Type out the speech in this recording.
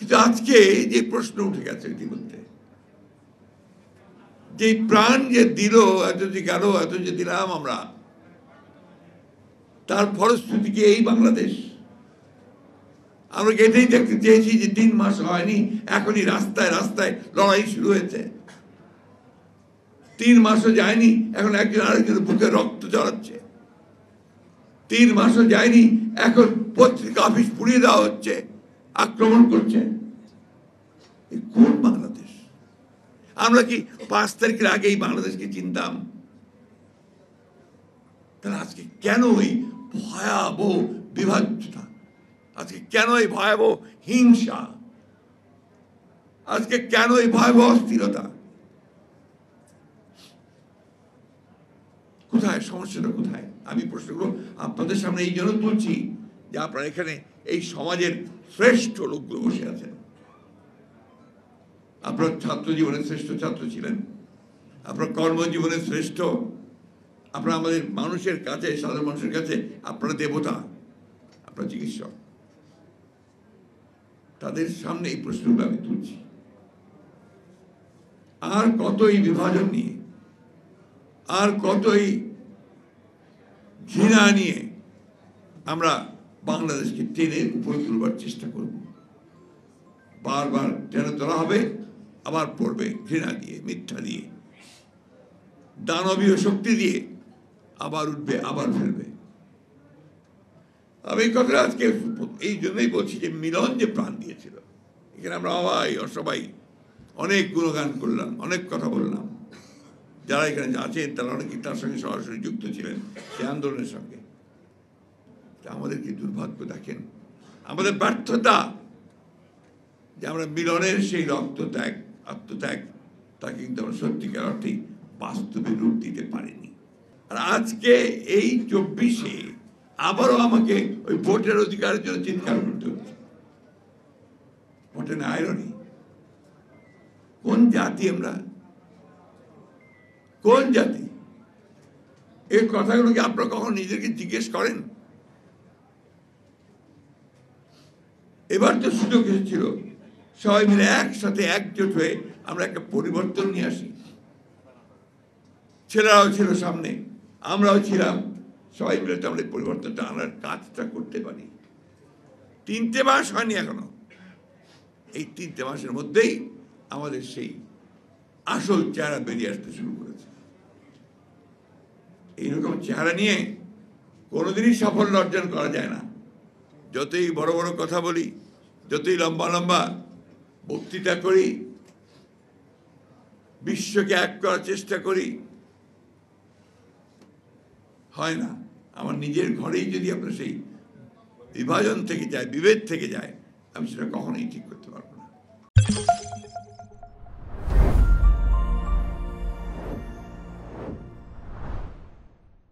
কিন্তু আজকে যে প্রশ্ন উঠে গেছে ইতিমধ্যে, যে প্রাণ যে দিল, এত যে গেল, এত যে দিলাম আমরা, তার ফলশ্রুতি কি এই বাংলাদেশ? আমরা এটাই দেখতে চেয়েছি যে 3 মাস হয়নি, এখনই রাস্তায় রাস্তায় লড়াই শুরু হয়েছে। 3 মাসও যায়নি, এখন একজন আরেকজনের বুকে রক্ত ঝরাচ্ছে। 3 মাসও যায়নি, এখন পত্রিকা অফিস পুড়িয়ে দেওয়া হচ্ছে, আক্রমণ করছে। কোন বাংলাদেশ? আমরা কি 5 তারিখের আগে এই বাংলাদেশকে চিনতাম? তাহলে আজকে কেন এই ভয়াবহ বিভাজ্যতা? আজকে কেন এই ভয়াবহ হিংসা? আজকে কেন এই ভয়াবহ অস্থিরতা? কোথায় সমস্যাটা? কোথায়? আমি প্রশ্নগুলো আপনাদের সামনে এই জন্য তুলছি যে আপনারা এখানে এই সমাজের শ্রেষ্ঠ লোকগুলো বসে আছেন। আপনার ছাত্র জীবনের শ্রেষ্ঠ ছাত্র ছিলেন, আপনার কর্মজীবনের শ্রেষ্ঠ, আপনারা আমাদের মানুষের কাছে, সাধারণ মানুষের কাছে আপনারা দেবতা, আপনার চিকিৎসক। তাদের সামনে এই প্রশ্নগুলো আমি তুলছি। আর কত এই বিভাজন নিয়ে, আর কত এই ঘৃণা নিয়ে আমরা বাংলাদেশকে টেনে উপরে তুলবার চেষ্টা করব? বারবার টেনে তোলা হবে, আবার পড়বে ঘৃণা দিয়ে, মিথ্যা দিয়ে, দানবীয় শক্তি দিয়ে, আবার উঠবে, আবার ফেলবে। আমি এই কথা আজকে এই জন্যই বলছি যে মিলন যে প্রাণ দিয়েছিল, এখানে আমরা সবাই অনেক গুণগান করলাম, অনেক কথা বললাম। যারা এখানে আছেন তারা অনেকেই তার সঙ্গে সরাসরি যুক্ত ছিলেন, সেই আন্দোলনের সঙ্গে। আমাদের কি দুর্ভাগ্য দেখেন, আমাদের ব্যর্থতা যে আমরা মিলনের সেই রক্তত্যাগ, আত্মত্যাগ, তাকে কিন্তু আমরা সত্যিকার অর্থেই বাস্তবে রূপ দিতে পারিনি। আর আজকে এই 24-এ আবারও আমাকে ওই ভোটের অধিকারের জন্য চিৎকার করতে হচ্ছে। ভোটে না আইরনি? কোন জাতি আমরা? কোন জাতি? এই কথাগুলো কি আপনারা কখন নিজেকে জিজ্ঞেস করেন? এবার তো সুযোগ এসেছিল সবাই মিলে একসাথে একজোট হয়ে আমরা একটা পরিবর্তন নিয়ে আসি। ছেলেরাও ছিল সামনে, আমরাও ছিলাম, সবাই মিলে তো আমরা পরিবর্তনটা আনার কাজটা করতে পারি। 3টে মাস হয়নি এখনো, এই 3টে মাসের মধ্যেই আমাদের সেই আসল চেহারা বেরিয়ে আসতে শুরু করেছে। এইরকম চেহারা নিয়ে কোনোদিনই সাফল্য অর্জন করা যায় না। যতই বড় বড় কথা বলি, যতই লম্বা লম্বা বক্তৃতা করি, বিশ্বকে এক করার চেষ্টা করি, হয় না। আমার নিজের ঘরেই যদি আপনার সেই বিভাজন থেকে যায়, বিভেদ থেকে যায়, আমি সেটা কখনোই ঠিক করতে পারবো না।